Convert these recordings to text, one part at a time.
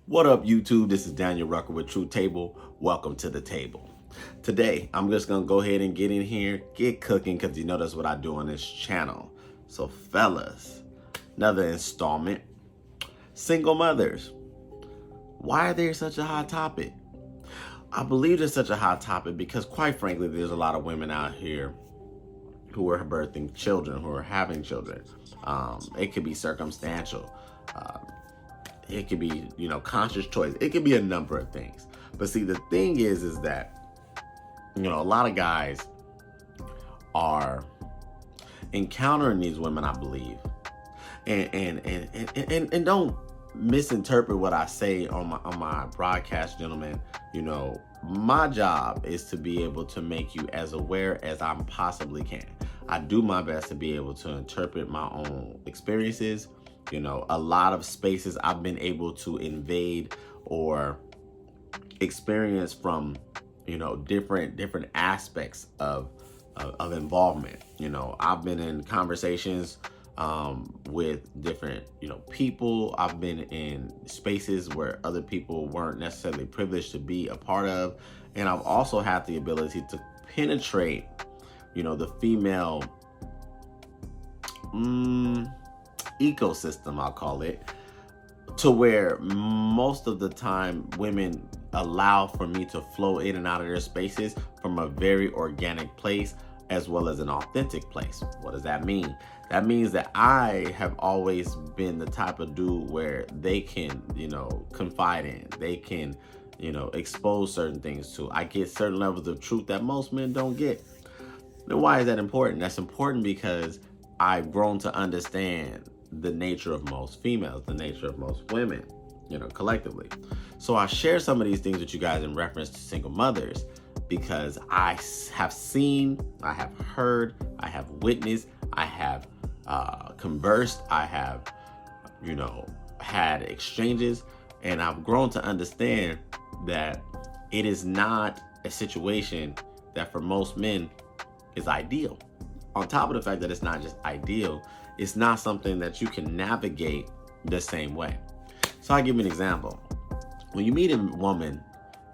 What up, YouTube? This is Daniel Rucker with True Table. Welcome to the table. Today, I'm just going to go ahead and get in here, get cooking, because you know that's what I do on this channel. So, fellas, another installment. Single mothers. Why are they such a hot topic? I believe it's such a hot topic because, quite frankly, there's a lot of women out here who are birthing children, who are having children. It could be circumstantial. It could be, conscious choice. It could be a number of things. But see, the thing is that, a lot of guys are encountering these women, I believe. And don't misinterpret what I say on my broadcast, gentlemen. My job is to be able to make you as aware as I possibly can. I do my best to be able to interpret my own experiences. A lot of spaces I've been able to invade or experience from, different aspects of involvement. I've been in conversations with different, people. I've been in spaces where other people weren't necessarily privileged to be a part of. And I've also had the ability to penetrate, the female ecosystem, I'll call it, to where most of the time women allow for me to flow in and out of their spaces from a very organic place as well as an authentic place. What does that mean? That means that I have always been the type of dude where they can, confide in, they can, expose certain things to. I get certain levels of truth that most men don't get. Now, why is that important? That's important because I've grown to understand the nature of most females, the nature of most women, collectively. So I share some of these things with you guys in reference to single mothers because I have seen, I have heard, I have witnessed, I have conversed, I have, had exchanges, and I've grown to understand that it is not a situation that for most men is ideal. On top of the fact that it's not just ideal, it's not something that you can navigate the same way. So I'll give you an example. When you meet a woman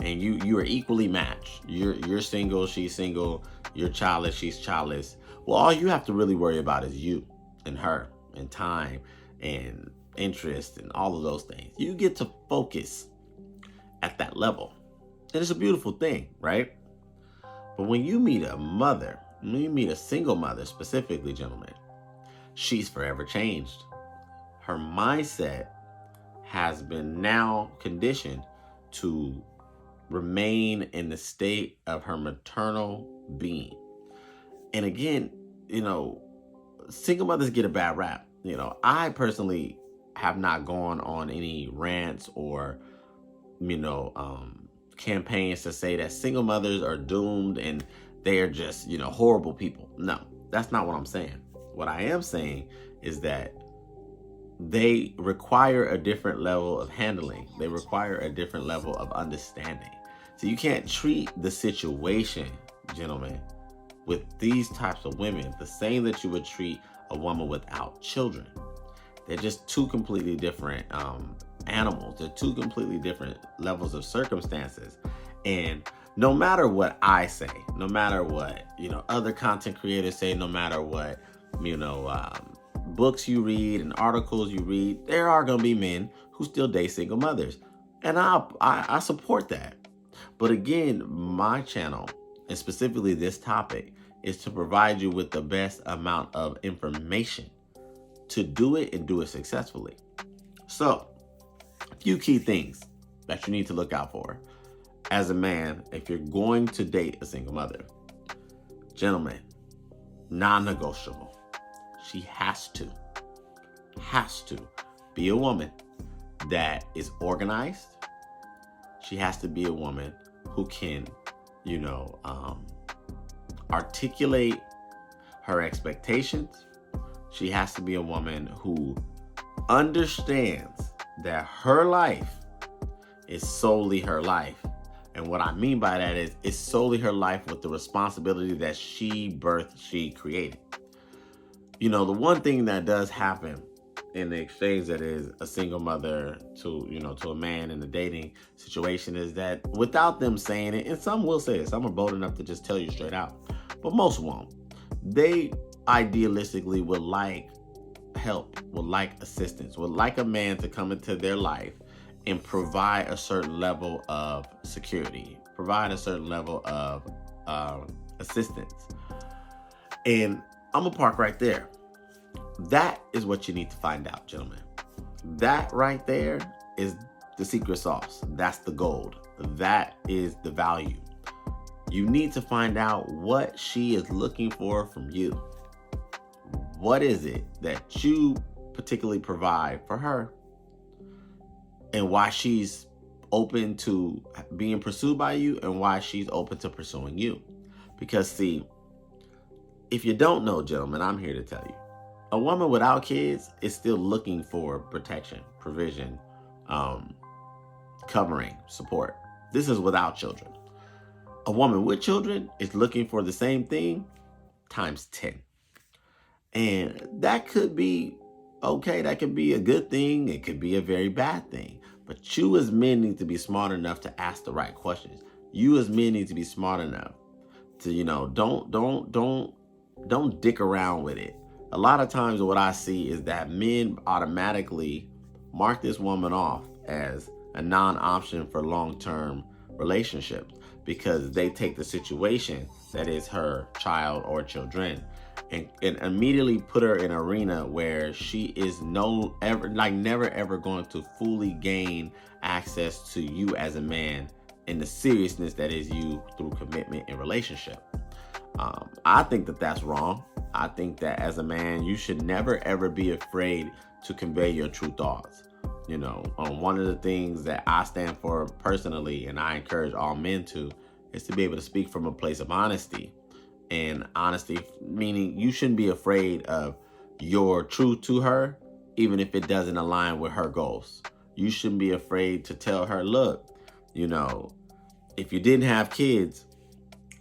and you are equally matched, you're single, she's single, you're childless, she's childless. Well, all you have to really worry about is you and her and time and interest and all of those things. You get to focus at that level. And it's a beautiful thing, right? But when you meet a mother, when you meet a single mother specifically, gentlemen, she's forever changed. Her mindset has been now conditioned to remain in the state of her maternal being. And again, single mothers get a bad rap. I personally have not gone on any rants or, campaigns to say that single mothers are doomed and they are just, horrible people. No, that's not what I'm saying. What I am saying is that they require a different level of handling. They require a different level of understanding. So you can't treat the situation, gentlemen, with these types of women the same that you would treat a woman without children. They're just two completely different animals. They're two completely different levels of circumstances. And no matter what I say, no matter what, other content creators say, no matter what, books you read and articles you read, there are going to be men who still date single mothers. And I support that. But again, my channel, and specifically this topic, is to provide you with the best amount of information to do it and do it successfully. So, a few key things that you need to look out for as a man if you're going to date a single mother. Gentlemen, non-negotiable. She has to be a woman that is organized. She has to be a woman who can, articulate her expectations. She has to be a woman who understands that her life is solely her life. And what I mean by that is it's solely her life with the responsibility that she birthed, she created. The one thing that does happen in the exchange that is a single mother to, to a man in a dating situation, is that without them saying it, and some will say it, some are bold enough to just tell you straight out, but most won't. They idealistically would like help, would like assistance, would like a man to come into their life and provide a certain level of security, provide a certain level of assistance. And I'm gonna park right there. That is what you need to find out, gentlemen. That right there is the secret sauce. That's the gold. That is the value. You need to find out what she is looking for from you. What is it that you particularly provide for her, and why she's open to being pursued by you, and why she's open to pursuing you. Because see, if you don't know, gentlemen, I'm here to tell you, a woman without kids is still looking for protection, provision, covering, support. This is without children. A woman with children is looking for the same thing times 10. And that could be okay. That could be a good thing. It could be a very bad thing. But you as men need to be smart enough to ask the right questions. You as men need to be smart enough to, don't dick around with it. A lot of times what I see is that men automatically mark this woman off as a non-option for long-term relationships because they take the situation that is her child or children and immediately put her in an arena where she is never ever going to fully gain access to you as a man in the seriousness that is you through commitment and relationship. I think that that's wrong. I think that as a man, you should never ever be afraid to convey your true thoughts. One of the things that I stand for personally, and I encourage all men to, is to be able to speak from a place of honesty. And honesty meaning you shouldn't be afraid of your truth to her, even if it doesn't align with her goals. You shouldn't be afraid to tell her, look, if you didn't have kids,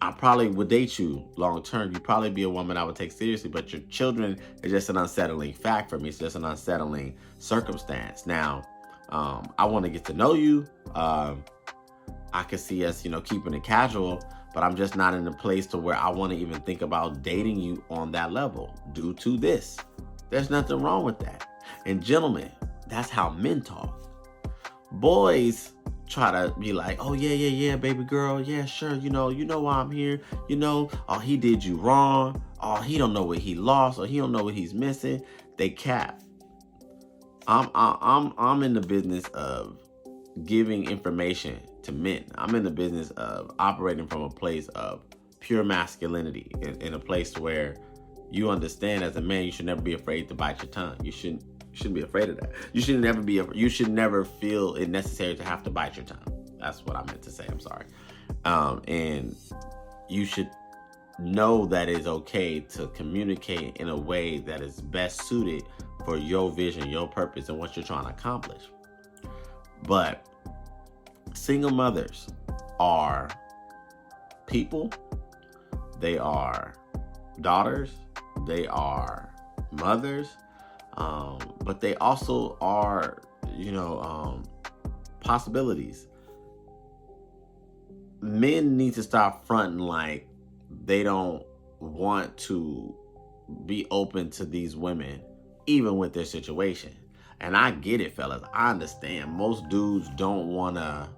I probably would date you long term. You'd probably be a woman I would take seriously, but your children is just an unsettling fact for me. It's just an unsettling circumstance. Now, I want to get to know you. I could see us, keeping it casual, but I'm just not in a place to where I want to even think about dating you on that level due to this. There's nothing wrong with that. And gentlemen, that's how men talk. Boys try to be like, oh yeah, baby girl, yeah, sure, you know why I'm here, oh, he did you wrong, oh, he don't know what he lost, or he don't know what he's missing. They cap. I'm in the business of giving information to men. I'm in the business of operating from a place of pure masculinity, in a place where you understand as a man, you should never be afraid to bite your tongue. You shouldn't be afraid of that. You should never feel it necessary to have to bite your tongue. That's what I meant to say. I'm sorry. And you should know that it's okay to communicate in a way that is best suited for your vision, your purpose, and what you're trying to accomplish. But single mothers are people. They are daughters. They are mothers. But they also are, possibilities. Men need to stop fronting like they don't want to be open to these women, even with their situation. And I get it, fellas. I understand. Most dudes don't want to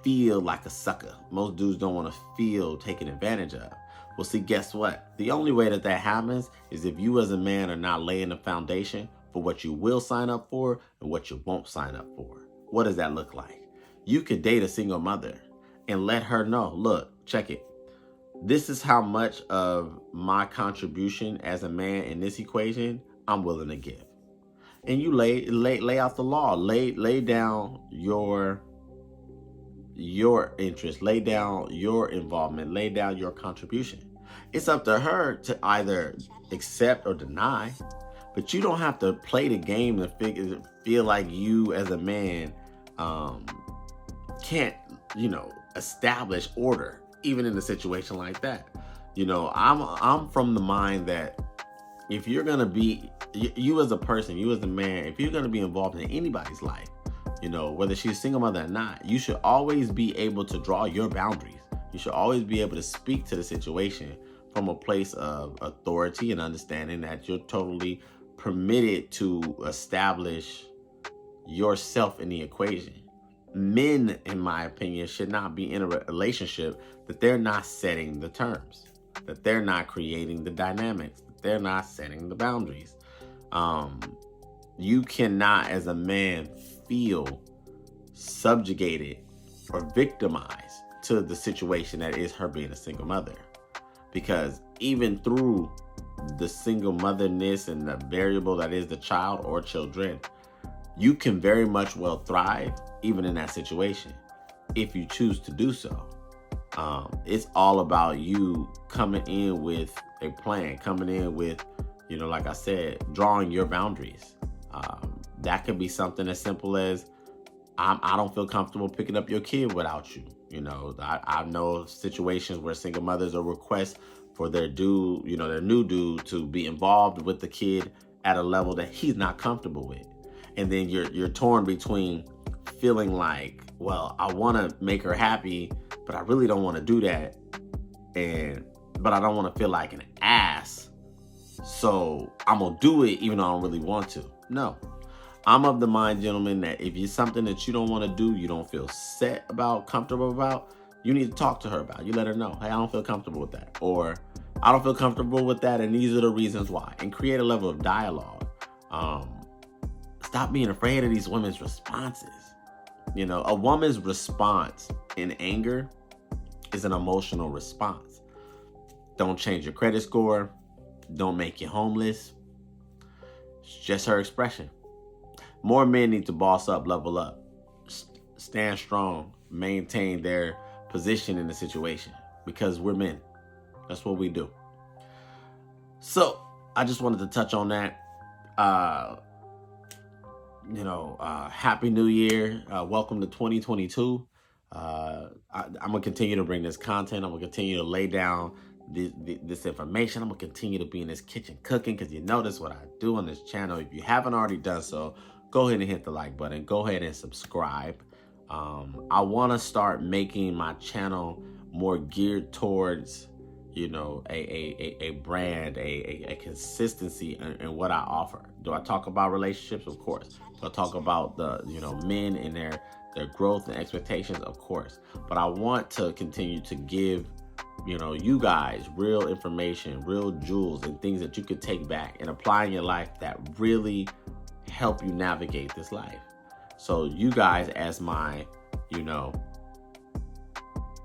feel like a sucker. Most dudes don't want to feel taken advantage of. Well, see, guess what? The only way that happens is if you as a man are not laying the foundation for what you will sign up for and what you won't sign up for. What does that look like? You could date a single mother and let her know, look, check it. This is how much of my contribution as a man in this equation I'm willing to give. And you lay out the law, lay down your interest, lay down your involvement, lay down your contribution. It's up to her to either accept or deny, but you don't have to play the game and feel like you as a man can't, establish order even in a situation like that. I'm from the mind that if you're going to be, you as a person, you as a man, if you're going to be involved in anybody's life, you know, whether she's a single mother or not, you should always be able to draw your boundaries. You should always be able to speak to the situation from a place of authority and understanding that you're totally permitted to establish yourself in the equation. Men, in my opinion, should not be in a relationship that they're not setting the terms, that they're not creating the dynamics, that they're not setting the boundaries. You cannot, as a man, feel subjugated or victimized to the situation that is her being a single mother. Because even through the single motherness and the variable that is the child or children, you can very much well thrive even in that situation if you choose to do so. It's all about you coming in with a plan, coming in with, you know, like I said, drawing your boundaries. That could be something as simple as, I don't feel comfortable picking up your kid without you. You know, I know situations where single mothers will request for their dude, you know, their new dude to be involved with the kid at a level that he's not comfortable with. And then you're torn between feeling like, well, I want to make her happy, but I really don't want to do that. But I don't want to feel like an ass. So I'm going to do it even though I don't really want to. No. I'm of the mind, gentlemen, that if it's something that you don't want to do, you don't feel set about, comfortable about, you need to talk to her about it. You let her know, hey, I don't feel comfortable with that. Or I don't feel comfortable with that, and these are the reasons why. And create a level of dialogue. Stop being afraid of these women's responses. You know, a woman's response in anger is an emotional response. Don't change your credit score. Don't make you homeless. It's just her expression. More men need to boss up, level up, stand strong, maintain their position in the situation, because we're men. That's what we do. So I just wanted to touch on that. Happy New Year. Welcome to 2022. I'm going to continue to bring this content. I'm going to continue to lay down this information. I'm going to continue to be in this kitchen cooking, because you notice what I do on this channel. If you haven't already done so, go ahead and hit the like button. Go ahead and subscribe. I want to start making my channel more geared towards, you know, a brand, a consistency in what I offer. Do I talk about relationships? Of course. Do I talk about the, you know, men and their growth and expectations? Of course. But I want to continue to give, you know, you guys real information, real jewels, and things that you could take back and apply in your life that really help you navigate this life. So you guys, as my, you know,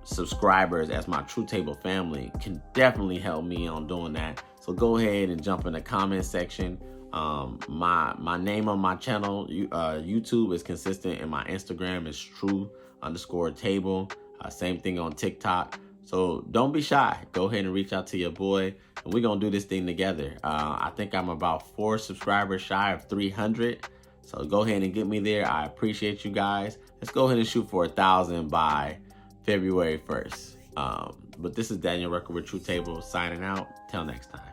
subscribers, as my True Table family, can definitely help me on doing that. So go ahead and jump in the comment section. My name on my channel, YouTube, is consistent, and my Instagram is true_table. Same thing on TikTok. So don't be shy. Go ahead and reach out to your boy, and we're going to do this thing together. I think I'm about 4 subscribers shy of 300. So go ahead and get me there. I appreciate you guys. Let's go ahead and shoot for 1,000 by February 1st. But this is Daniel Rucker with True Table signing out. Till next time.